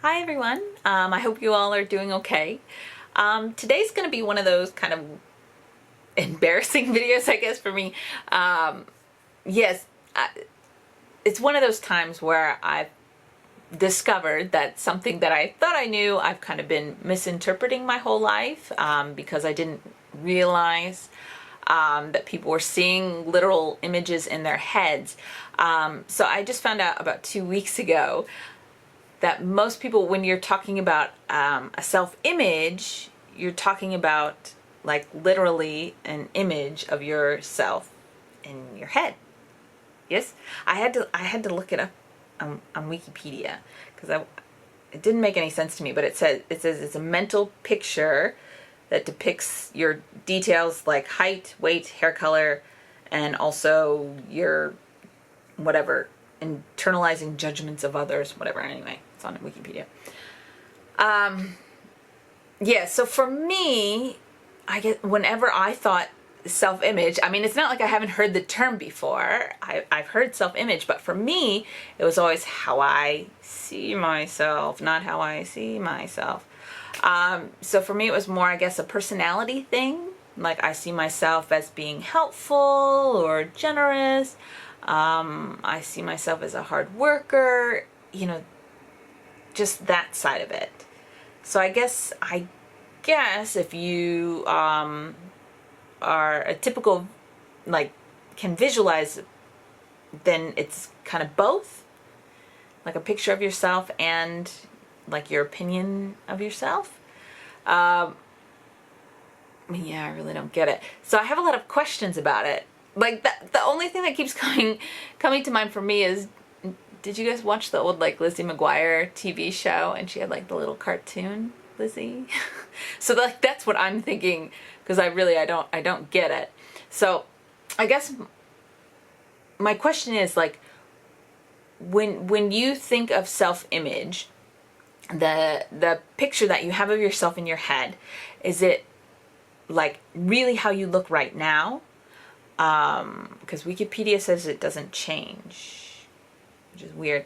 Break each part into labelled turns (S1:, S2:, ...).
S1: Hi everyone. I hope you all are doing okay. Today's going to be one of those kind of embarrassing videos, I guess, for me. Yes, it's one of those times where I've discovered that something that I thought I knew, I've kind of been misinterpreting my whole life because I didn't realize that people were seeing literal images in their heads. So I just found out about 2 weeks ago that most people, when you're talking about a self-image, you're talking about like literally an image of yourself in your head. Yes, I had to look it up on Wikipedia because it didn't make any sense to me. But it says it's a mental picture that depicts your details like height, weight, hair color, and also your whatever internalizing judgments of others, whatever. Anyway, it's on Wikipedia. Yeah, so for me, I get whenever I thought self-image, I mean, it's not like I haven't heard the term before. I've heard self-image, but for me, it was always how I see myself, not how I see myself. So for me, it was more, I guess, a personality thing. Like I see myself as being helpful or generous. I see myself as a hard worker, just that side of it. So I guess if you are a typical, like, can visualize, then it's kind of both, like a picture of yourself and like your opinion of yourself. Yeah, I really don't get it. So I have a lot of questions about it. Like the only thing that keeps coming to mind for me is, did you guys watch the old like Lizzie McGuire TV show? And she had like the little cartoon Lizzie. So like that's what I'm thinking, because I don't get it. So I guess my question is, like, when you think of self-image, the picture that you have of yourself in your head, is it like really how you look right now? Because Wikipedia says it doesn't change, which is weird.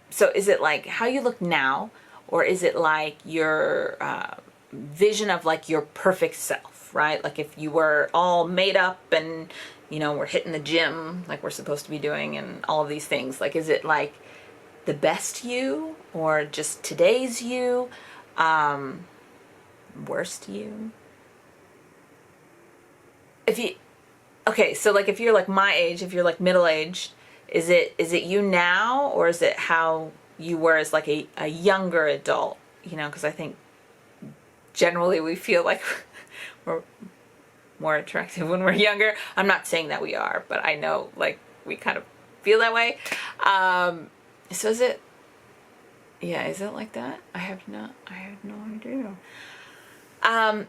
S1: So is it like how you look now, or is it like your vision of like your perfect self, right? Like if you were all made up and, we're hitting the gym like we're supposed to be doing and all of these things. Like, is it like the best you, or just today's you, worst you? Okay, so like if you're like my age, if you're like middle-aged, is it you now, or is it how you were as like a younger adult? Because I think generally we feel like we're more attractive when we're younger. I'm not saying that we are, but I know like we kind of feel that way. So is it like that? I have no idea.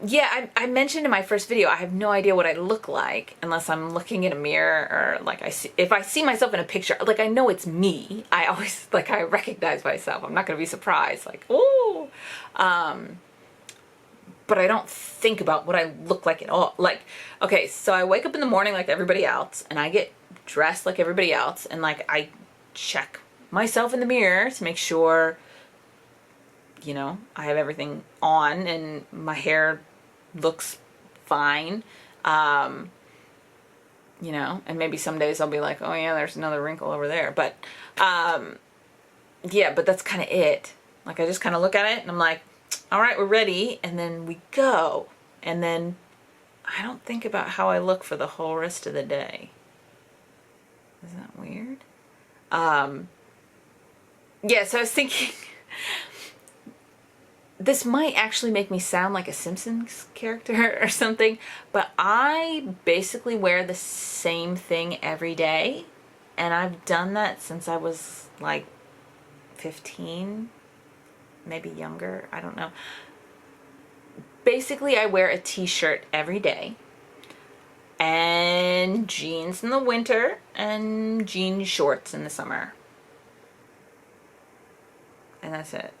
S1: Yeah, I mentioned in my first video, I have no idea what I look like unless I'm looking in a mirror, or like if I see myself in a picture, like I know it's me. I always, like, I recognize myself. I'm not going to be surprised, like, ooh. But I don't think about what I look like at all. Like, okay, so I wake up in the morning like everybody else, and I get dressed like everybody else, and like I check myself in the mirror to make sure I have everything on and my hair looks fine. And maybe some days I'll be like, oh yeah, there's another wrinkle over there. But, yeah, but that's kind of it. Like I just kind of look at it and I'm like, all right, we're ready. And then we go. And then I don't think about how I look for the whole rest of the day. Is that weird? Yeah, so I was thinking, this might actually make me sound like a Simpsons character or something, but I basically wear the same thing every day, and I've done that since I was like 15, maybe younger, I don't know. Basically, I wear a t-shirt every day, and jeans in the winter, and jean shorts in the summer. And that's it.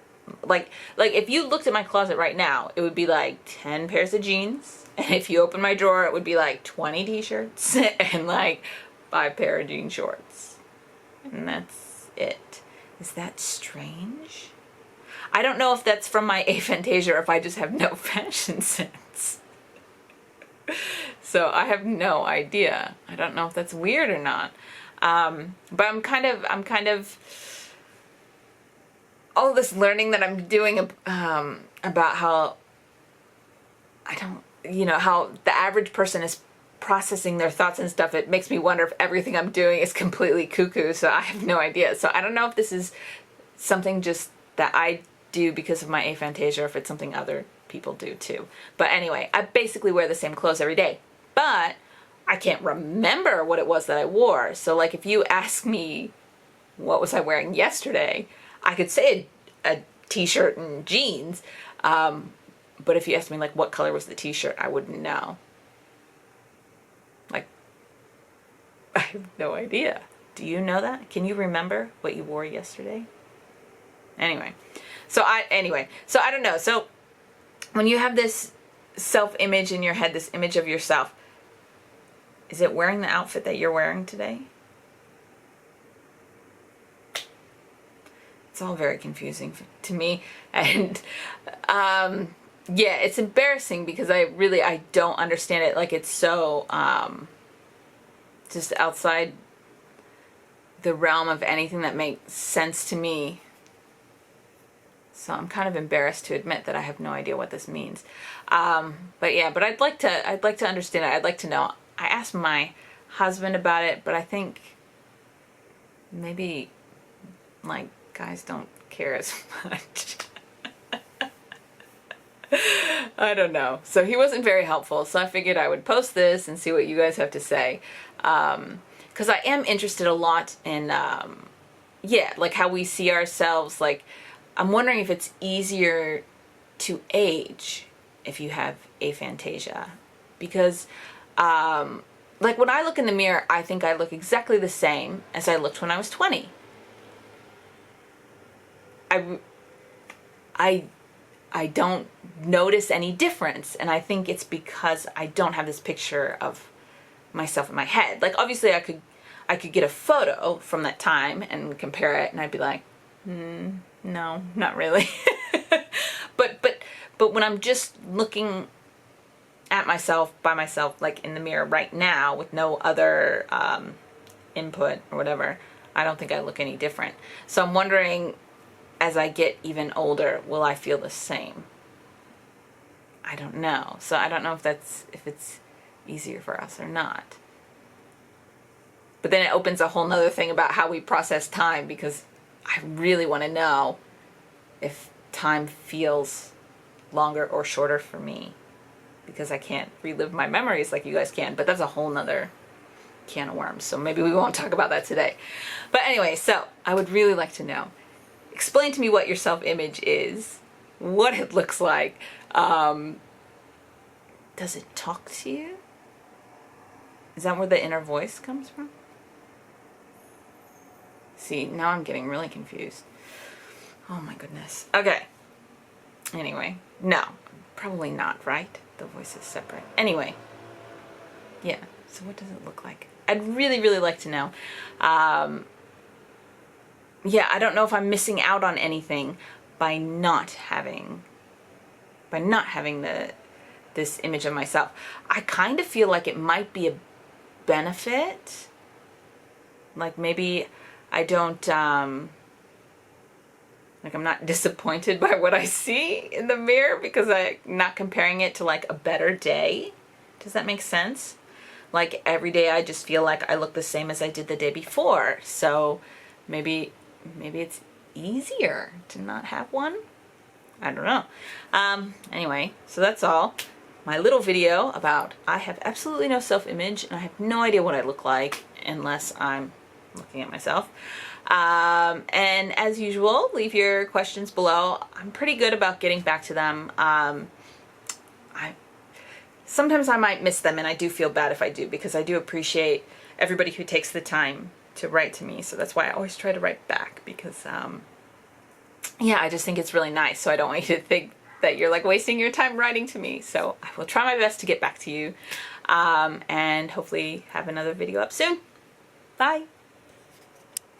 S1: Like if you looked at my closet right now, it would be like 10 pairs of jeans. And if you open my drawer, it would be like 20 t-shirts and like 5 pair of jean shorts. And that's it. Is that strange? I don't know if that's from my aphantasia or if I just have no fashion sense. So I have no idea. I don't know if that's weird or not. But I'm kind of all this learning that I'm doing about how how the average person is processing their thoughts and stuff. It makes me wonder if everything I'm doing is completely cuckoo. So I have no idea. So I don't know if this is something just that I do because of my aphantasia or if it's something other people do too. But anyway, I basically wear the same clothes every day, but I can't remember what it was that I wore. So like if you ask me what was I wearing yesterday, I could say a t-shirt and jeans. But if you ask me like what color was the t-shirt, I wouldn't know. Like, I have no idea. Do you know that? Can you remember what you wore yesterday? Anyway, so I don't know. So when you have this self-image in your head, this image of yourself, is it wearing the outfit that you're wearing today? It's all very confusing to me. And yeah, it's embarrassing because I don't understand it. Like, it's so just outside the realm of anything that makes sense to me. So I'm kind of embarrassed to admit that I have no idea what this means. But yeah, but I'd like to understand it. I'd like to know. I asked my husband about it, but I think maybe like guys don't care as much. I don't know. So he wasn't very helpful. So I figured I would post this and see what you guys have to say. Because I am interested a lot in, yeah, like how we see ourselves. Like, I'm wondering if it's easier to age if you have aphantasia. Because, like when I look in the mirror, I think I look exactly the same as I looked when I was 20. I don't notice any difference, and I think it's because I don't have this picture of myself in my head. Like, obviously I could get a photo from that time and compare it, and I'd be like, no, not really. but when I'm just looking at myself by myself, like in the mirror right now with no other input or whatever, I don't think I look any different. So I'm wondering, as I get even older, will I feel the same? I don't know. So I don't know if it's easier for us or not. But then it opens a whole nother thing about how we process time, because I really want to know if time feels longer or shorter for me, because I can't relive my memories like you guys can. But that's a whole nother can of worms. So maybe we won't talk about that today. But anyway, so I would really like to know. Explain to me what your self-image is, what it looks like. Does it talk to you? Is that where the inner voice comes from? See, now I'm getting really confused. Oh my goodness. Okay. Anyway, no, probably not, right? The voice is separate. Anyway, yeah, so what does it look like? I'd really, really like to know. Yeah, I don't know if I'm missing out on anything by not having this image of myself. I kind of feel like it might be a benefit. Like maybe I don't, like I'm not disappointed by what I see in the mirror because I'm not comparing it to like a better day. Does that make sense? Like every day I just feel like I look the same as I did the day before. So maybe it's easier to not have one. I don't know. Anyway, so that's all. My little video about I have absolutely no self-image and I have no idea what I look like unless I'm looking at myself. And as usual, leave your questions below. I'm pretty good about getting back to them. Sometimes I might miss them, and I do feel bad if I do, because I do appreciate everybody who takes the time to write to me. So that's why I always try to write back, because yeah, I just think it's really nice. So I don't want you to think that you're like wasting your time writing to me. So I will try my best to get back to you, and hopefully have another video up soon. Bye.